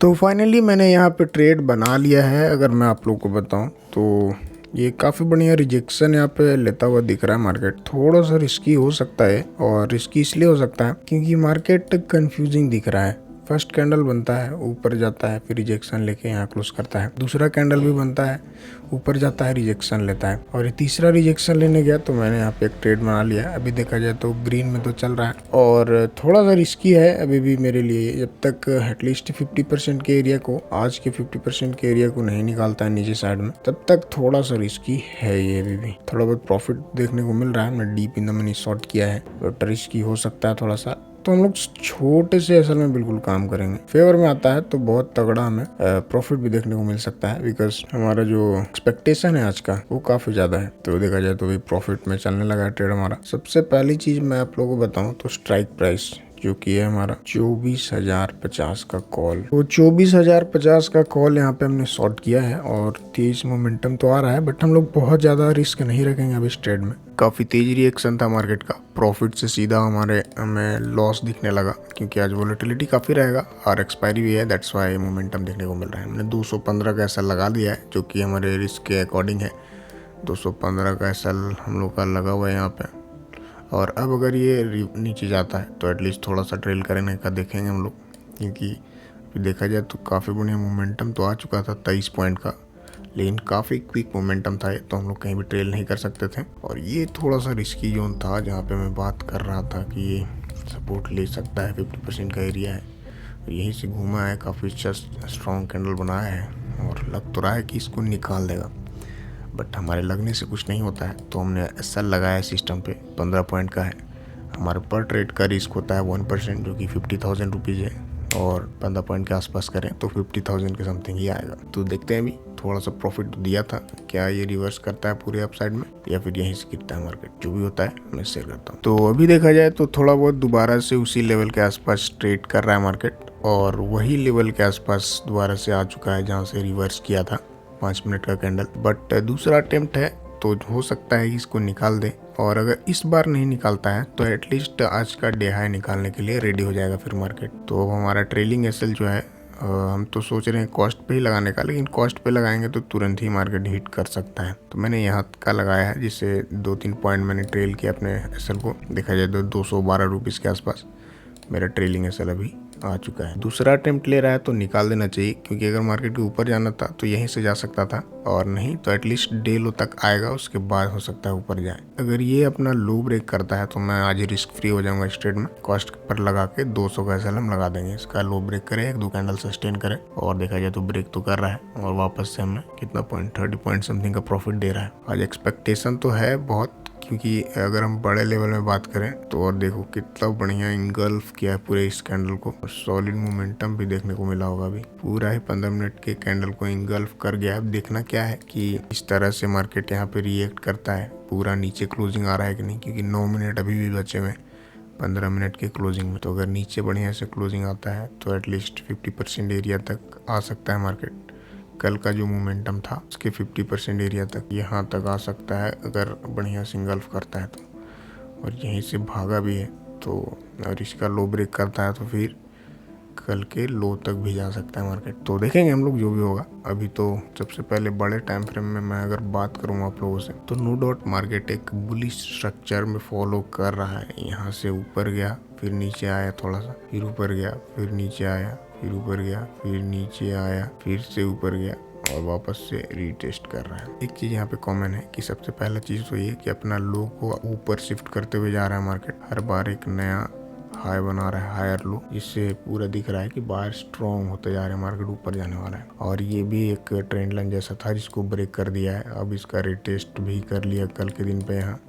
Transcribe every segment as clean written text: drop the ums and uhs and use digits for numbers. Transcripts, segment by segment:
तो फाइनली मैंने यहाँ पे ट्रेड बना लिया है। अगर मैं आप लोगों को बताऊँ तो ये काफ़ी बढ़िया रिजेक्शन यहाँ पे लेता हुआ दिख रहा है। मार्केट थोड़ा सा रिस्की हो सकता है, और रिस्की इसलिए हो सकता है क्योंकि मार्केट कंफ्यूजिंग दिख रहा है। फर्स्ट कैंडल बनता है, ऊपर जाता है, फिर रिजेक्शन लेके यहाँ क्लोज करता है। दूसरा कैंडल भी बनता है, ऊपर जाता है, रिजेक्शन लेता है, और ये तीसरा रिजेक्शन लेने गया तो मैंने यहाँ पे एक ट्रेड बना लिया। अभी देखा जाए तो ग्रीन में तो चल रहा है, और थोड़ा सा रिस्की है अभी भी मेरे लिए। जब तक एटलीस्ट 50% के एरिया को, आज के 50% के एरिया को नहीं निकालता है नीचे साइड में, तब तक थोड़ा सा रिस्की है ये। अभी भी थोड़ा बहुत प्रॉफिट देखने को मिल रहा है। मैं deep in the money short किया है, बट रिस्की हो सकता है थोड़ा सा। तो हम लोग छोटे से असल में बिल्कुल काम करेंगे। फेवर में आता है तो बहुत तगड़ा हमें प्रॉफिट भी देखने को मिल सकता है, बिकॉज हमारा जो एक्सपेक्टेशन है आज का वो काफी ज्यादा है। तो देखा जाए तो भी प्रॉफिट में चलने लगा है ट्रेड हमारा। सबसे पहली चीज मैं आप लोगों को बताऊं तो स्ट्राइक प्राइस जो कि है हमारा 24,050 का कॉल। तो 24,050 का कॉल यहाँ पे हमने शॉर्ट किया है, और तेज मोमेंटम तो आ रहा है, बट हम लोग बहुत ज्यादा रिस्क नहीं रखेंगे अब इस ट्रेड में। काफी तेज रिएक्शन था मार्केट का, प्रॉफिट से सीधा हमें लॉस दिखने लगा, क्योंकि आज वोलेटिलिटी काफी रहेगा और एक्सपायरी भी है। दैट्स वाई मोमेंटम देखने को मिल रहा है। हमने 215 का एसएल लगा दिया है, जो कि हमारे रिस्क के अकॉर्डिंग है। 215 का एसएल हम लोग का लगा हुआ है यहाँ पे। और अब अगर ये नीचे जाता है तो एटलीस्ट थोड़ा सा ट्रेल करने का देखेंगे हम लोग, क्योंकि देखा जाए तो काफ़ी बढ़िया मोमेंटम तो आ चुका था 23 पॉइंट का, लेकिन काफ़ी क्विक मोमेंटम था, तो हम लोग कहीं भी ट्रेल नहीं कर सकते थे। और ये थोड़ा सा रिस्की जोन था जहाँ पे मैं बात कर रहा था कि ये सपोर्ट ले सकता है। 50% का एरिया है, यहीं से घूमा है, काफ़ी अच्छा स्ट्रॉन्ग कैंडल बनाया है, और लग तो रहा है कि इसको निकाल देगा, बट हमारे लगने से कुछ नहीं होता है। तो हमने एसएल लगाया है सिस्टम पे, 15 पॉइंट का है। हमारे पर ट्रेड का रिस्क होता है 1%, जो कि 50,000 रुपीज़ है, और 15 पॉइंट के आसपास करें तो 50,000 के समथिंग ही आएगा। तो देखते हैं, अभी थोड़ा सा प्रॉफिट दिया था, क्या ये रिवर्स करता है पूरे अपसाइड में या फिर यहीं से गिरता है मार्केट। जो भी होता है मैं शेयर करता हूँ। तो अभी देखा जाए तो थोड़ा बहुत दोबारा से उसी लेवल के आसपास ट्रेड कर रहा है मार्केट, और वही लेवल के आसपास दोबारा से आ चुका है जहाँ से रिवर्स किया था 5 मिनट का कैंडल। बट दूसरा अटेम्प्ट है तो हो सकता है कि इसको निकाल दे, और अगर इस बार नहीं निकालता है तो एटलीस्ट आज का डे हाई निकालने के लिए रेडी हो जाएगा फिर मार्केट। तो अब हमारा ट्रेलिंग एसएल जो है, हम तो सोच रहे हैं कॉस्ट पे ही लगाने का, लेकिन कॉस्ट पे लगाएंगे तो तुरंत ही मार्केट हिट कर सकता है। तो मैंने यहाँ का लगाया है, जिससे 2-3 पॉइंट मैंने ट्रेल किया अपने एसएल को। देखा जाए तो 212 रुपीज़ के आसपास मेरा ट्रेलिंग एसएल अभी आ चुका है। दूसरा अटेम्प्ट ले रहा है तो निकाल देना चाहिए, क्योंकि अगर मार्केट के ऊपर जाना था तो यहीं से जा सकता था, और नहीं तो एटलीस्ट डे लो तक आएगा, उसके बाद हो सकता है ऊपर जाए। अगर ये अपना लो ब्रेक करता है तो मैं आज ही रिस्क फ्री हो जाऊंगा इस ट्रेड में। कॉस्ट पर लगा के 200 का एसएल हम लगा देंगे। इसका लो ब्रेक करे, 1-2 कैंडल सस्टेन करे, और देखा जाए तो ब्रेक तो कर रहा है, और वापस से हमें कितना पॉइंट 30 पॉइंट समथिंग का प्रॉफिट दे रहा है। आज एक्सपेक्टेशन तो है बहुत, क्योंकि अगर हम बड़े लेवल में बात करें तो, और देखो कितना बढ़िया इंगल्फ किया है पूरे इस कैंडल को, और सॉलिड मोमेंटम भी देखने को मिला होगा। अभी पूरा ही 15 मिनट के कैंडल को इंगल्फ कर गया। अब देखना क्या है कि इस तरह से मार्केट यहाँ पे रिएक्ट करता है, पूरा नीचे क्लोजिंग आ रहा है कि नहीं, क्योंकि 9 मिनट अभी भी बचे हुए 15 मिनट के क्लोजिंग में। तो अगर नीचे बढ़िया से क्लोजिंग आता है तो एटलीस्ट 50% एरिया तक आ सकता है मार्केट। कल का जो मोमेंटम था उसके 50% एरिया तक, यहाँ तक आ सकता है अगर बढ़िया सिंगल्फ करता है तो, और यहीं से भागा भी है। तो अगर इसका लो ब्रेक करता है तो फिर कल के लो तक भी जा सकता है मार्केट। तो देखेंगे हम लोग जो भी होगा। अभी तो सबसे पहले बड़े टाइम फ्रेम में मैं अगर बात करूँ आप लोगों से, तो नो डाउट मार्केट एक बुलिश स्ट्रक्चर में फॉलो कर रहा है। यहाँ से ऊपर गया, फिर नीचे आया, थोड़ा सा फिर ऊपर गया, फिर नीचे आया, फिर ऊपर गया, फिर नीचे आया, फिर से ऊपर गया, और वापस से रीटेस्ट कर रहा है। एक चीज़ यहाँ पे कॉमन है कि सबसे पहला चीज़ तो ये कि अपना लो को ऊपर शिफ्ट करते हुए जा रहा है मार्केट। हर बार एक नया हाई बना रहा है, हायर लो, जिससे पूरा दिख रहा है कि बाहर स्ट्रॉन्ग होते जा रहे हैं, मार्केट ऊपर जाने वाला है। और ये भी एक ट्रेंड लाइन जैसा था जिसको ब्रेक कर दिया है। अब इसका रीटेस्ट भी कर लिया कल के दिन पे यहाँ।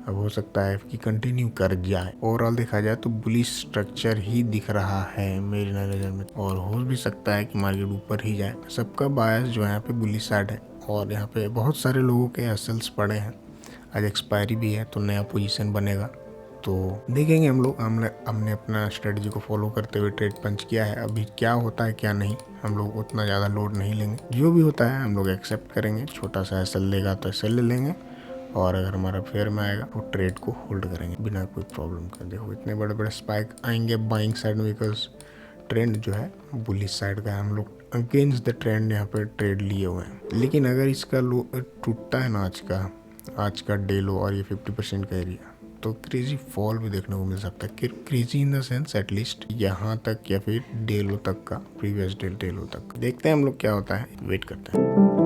अब हो सकता है कि कंटिन्यू कर जाए। ओवरऑल देखा जाए तो बुलिश स्ट्रक्चर ही दिख रहा है मेरी नज़र में, और हो भी सकता है कि मार्केट ऊपर ही जाए। सबका बायस जो है यहाँ पे बुलिश साइड है, और यहाँ पे बहुत सारे लोगों के एसएल्स पड़े हैं। आज एक्सपायरी भी है तो नया पोजीशन बनेगा। तो देखेंगे हम लोग। हमने अपना स्ट्रेटजी को फॉलो करते हुए ट्रेड पंच किया है। अभी क्या होता है क्या नहीं, हम लोग उतना ज़्यादा लोड नहीं लेंगे। जो भी होता है हम लोग एक्सेप्ट करेंगे। छोटा सा एसएल लेगा तो एसएल ले लेंगे, और अगर हमारा फेयर में आएगा तो ट्रेड को होल्ड करेंगे बिना कोई प्रॉब्लम का। देखो इतने बड़े बड़े स्पाइक आएंगे बाइंग साइड में, बिकॉज ट्रेंड जो है बुलिश साइड का है, हम लोग अगेंस्ट द ट्रेंड यहाँ पे ट्रेड लिए हुए हैं। लेकिन अगर इसका लो टूटता है ना आज का डे लो और ये 50% का एरिया, तो क्रेजी फॉल भी देखने को मिल सकता है। Crazy in the sense at least यहाँ तक या फिर डे लो तक का, प्रीवियस डे लो तक। देखते हैं हम लोग क्या होता है, वेट करते हैं।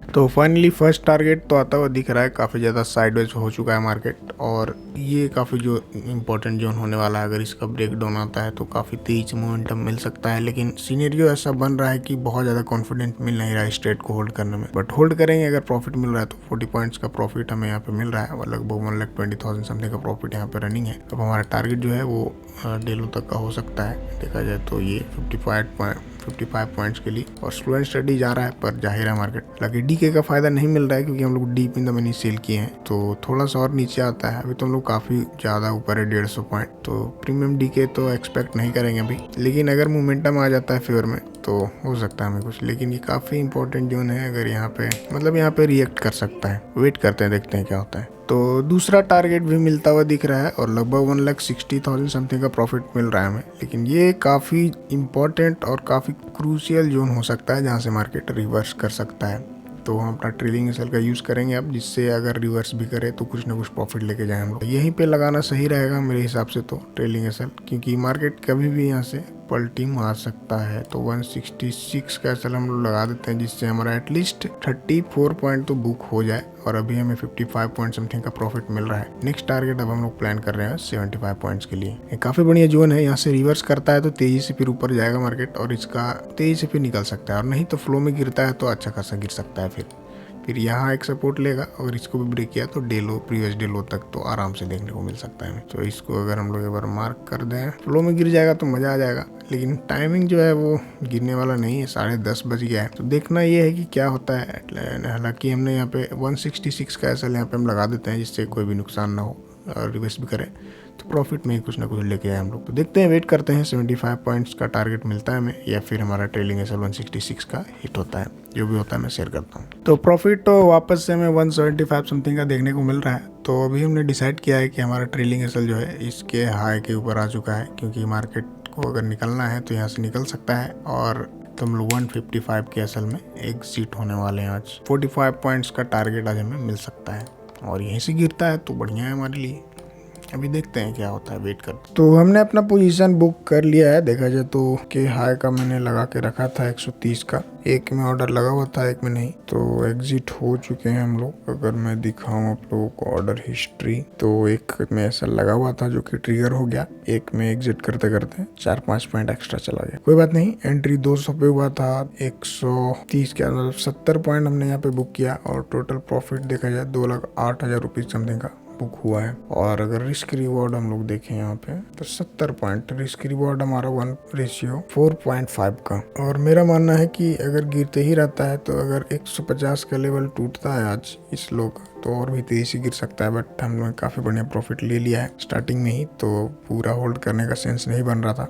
तो फाइनली फर्स्ट टारगेट तो आता हुआ दिख रहा है, काफ़ी ज़्यादा साइडवेज हो चुका है मार्केट, और ये काफ़ी जो इम्पोर्टेंट जोन होने वाला है, अगर इसका ब्रेक डाउन आता है तो काफ़ी तेज मोमेंटम मिल सकता है। लेकिन सीनेरियो ऐसा बन रहा है कि बहुत ज़्यादा कॉन्फिडेंट मिल नहीं रहा है स्ट्रेट को होल्ड करने में, बट होल्ड करेंगे। अगर प्रॉफिट मिल रहा है तो 40 पॉइंट्स का प्रॉफिट हमें यहाँ पे मिल रहा है, और लगभग 1,20,000 समथिंग का प्रॉफिट यहाँ पे रनिंग है। अब हमारा टारगेट जो है वो डेलो तक का हो सकता है, देखा जाए तो ये 55 पॉइंट्स के लिए, और स्लो एंड स्टडी जा रहा है। पर जाहिर है मार्केट, हालांकि डीके का फायदा नहीं मिल रहा है क्योंकि हम लोग deep in the money sell किए हैं, तो थोड़ा सा और नीचे आता है। अभी तो हम लोग काफ़ी ज़्यादा ऊपर है, 150 पॉइंट, तो प्रीमियम डीके तो एक्सपेक्ट नहीं करेंगे अभी। लेकिन अगर मोमेंटम आ जाता है फेवर में तो हो सकता है हमें कुछ। लेकिन ये काफ़ी इंपॉर्टेंट जोन है, अगर यहाँ पे मतलब यहाँ पे रिएक्ट कर सकता है। वेट करते हैं, देखते हैं क्या होता है। तो दूसरा टारगेट भी मिलता हुआ दिख रहा है, और लगभग 1,60,000 समथिंग का प्रॉफिट मिल रहा है हमें। लेकिन ये काफ़ी इंपॉर्टेंट और काफ़ी क्रूशियल जोन हो सकता है जहाँ से मार्केट रिवर्स कर सकता है। तो हम अपना ट्रेलिंग एसएल का यूज़ करेंगे अब, जिससे अगर रिवर्स भी करे तो कुछ ना कुछ प्रॉफिट लेके जाएं हम लोग। यहीं पे लगाना सही रहेगा मेरे हिसाब से तो ट्रेलिंग एसएल, क्योंकि मार्केट कभी भी यहाँ से पलटी मार सकता है। तो 166 का एसएल हम लोग लगा देते हैं, जिससे हमारा एटलीस्ट 34 पॉइंट तो बुक हो जाए, और अभी हमें 55 पॉइंट समथिंग का प्रॉफिट मिल रहा है। नेक्स्ट टारगेट अब हम लोग प्लान कर रहे हैं 75 पॉइंट्स के लिए। ये काफ़ी बढ़िया जोन है, यहाँ से रिवर्स करता है तो तेज़ी से फिर ऊपर जाएगा मार्केट, और इसका तेज़ी से फिर निकल सकता है, और नहीं तो फ्लो में गिरता है तो अच्छा खासा गिर सकता है। फिर यहाँ एक सपोर्ट लेगा, अगर इसको भी ब्रेक किया तो डेलो, प्रीवियस डेलो तक तो आराम से देखने को मिल सकता है। तो इसको अगर हम लोग एक बार मार्क कर दें, फ्लो में गिर जाएगा तो मज़ा आ जाएगा। लेकिन टाइमिंग जो है वो गिरने वाला नहीं है, 10:30 बज गया है। तो देखना ये है कि क्या होता है। हालांकि हमने यहाँ पे 166 का एसएल यहाँ पे हम लगा देते हैं, जिससे कोई भी नुकसान ना हो, और रिवर्स भी करे तो प्रॉफिट में ही कुछ ना कुछ लेके आए हम लोग। तो देखते हैं, वेट करते हैं 75 पॉइंट्स का टारगेट मिलता है हमें, या फिर हमारा ट्रेलिंग एसएल 166 का हिट होता है। जो भी होता है मैं शेयर करता हूँ। तो प्रॉफिट तो वापस से हमें 175 समथिंग का देखने को मिल रहा है। तो अभी हमने डिसाइड किया है कि हमारा ट्रेलिंग एसएल जो है इसके हाई के ऊपर आ चुका है, क्योंकि मार्केट को अगर निकलना है तो यहाँ से निकल सकता है, और तो हम लोग 155 के एसएल में एग्जिट होने वाले हैं आज। 45 पॉइंट्स का टारगेट आज हमें मिल सकता है, और यहीं से गिरता है तो बढ़िया है हमारे लिए। अभी देखते हैं क्या होता है, वेट करते। तो हमने अपना पोजीशन बुक कर लिया है, देखा जाए तो के हाई का मैंने लगा के रखा था 130 का, एक में ऑर्डर लगा हुआ था, एक में नहीं। तो एग्जिट हो चुके हैं हम लोग। अगर मैं दिखाऊं आप लोगों को ऑर्डर हिस्ट्री, तो एक में ऐसा लगा हुआ था जो कि ट्रिगर हो गया, एक में एग्जिट करते करते 4-5 पॉइंट एक्स्ट्रा चला गया। कोई बात नहीं, एंट्री 200 पे हुआ था, 130 के मतलब 70 पॉइंट हमने यहाँ पे बुक किया, और टोटल प्रॉफिट देखा जाए 2,08,000 रुपीज समथिंग का बुक हुआ है। और अगर रिस्क रिवॉर्ड हम लोग देखें यहाँ पे तो 70 पॉइंट रिस्क रिवॉर्ड हमारा 1:4.5 का। और मेरा मानना है कि अगर गिरते ही रहता है तो अगर 150 का लेवल टूटता है आज इस लो का, तो और भी तेजी से गिर सकता है। बट हम लोग काफ़ी बढ़िया प्रॉफिट ले लिया है स्टार्टिंग में ही, तो पूरा होल्ड करने का सेंस नहीं बन रहा था।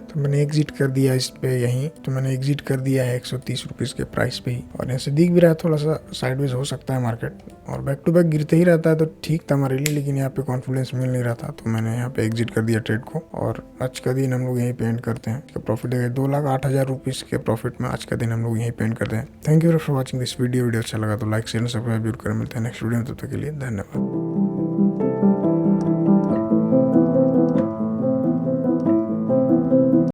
तो तो मैंने एग्जिट कर दिया इस पे यहीं, तो मैंने एग्जिट कर दिया है 130 रुपीज़ के प्राइस पे ही। और ऐसे दिख भी रहा है थोड़ा सा साइडवेज हो सकता है मार्केट, और बैक टू बैक गिरते ही रहता है तो ठीक था हमारे लिए, लेकिन यहाँ पे कॉन्फिडेंस मिल नहीं रहा था, तो मैंने यहाँ पे एग्जिट कर दिया ट्रेड को। और आज का दिन हम लोग यहीं पे एंड करते हैं। इसका प्रॉफिट है 2,08,000 रुपीज़ के प्रॉफिट में आज का दिन हम लोग यहीं पे एंड करते हैं। Thank you for watching this video. अच्छा लगा तो लाइक शेयर सब्सक्राइब जरूर करें। मिलते हैं नेक्स्ट वीडियो में, तब तक के लिए धन्यवाद।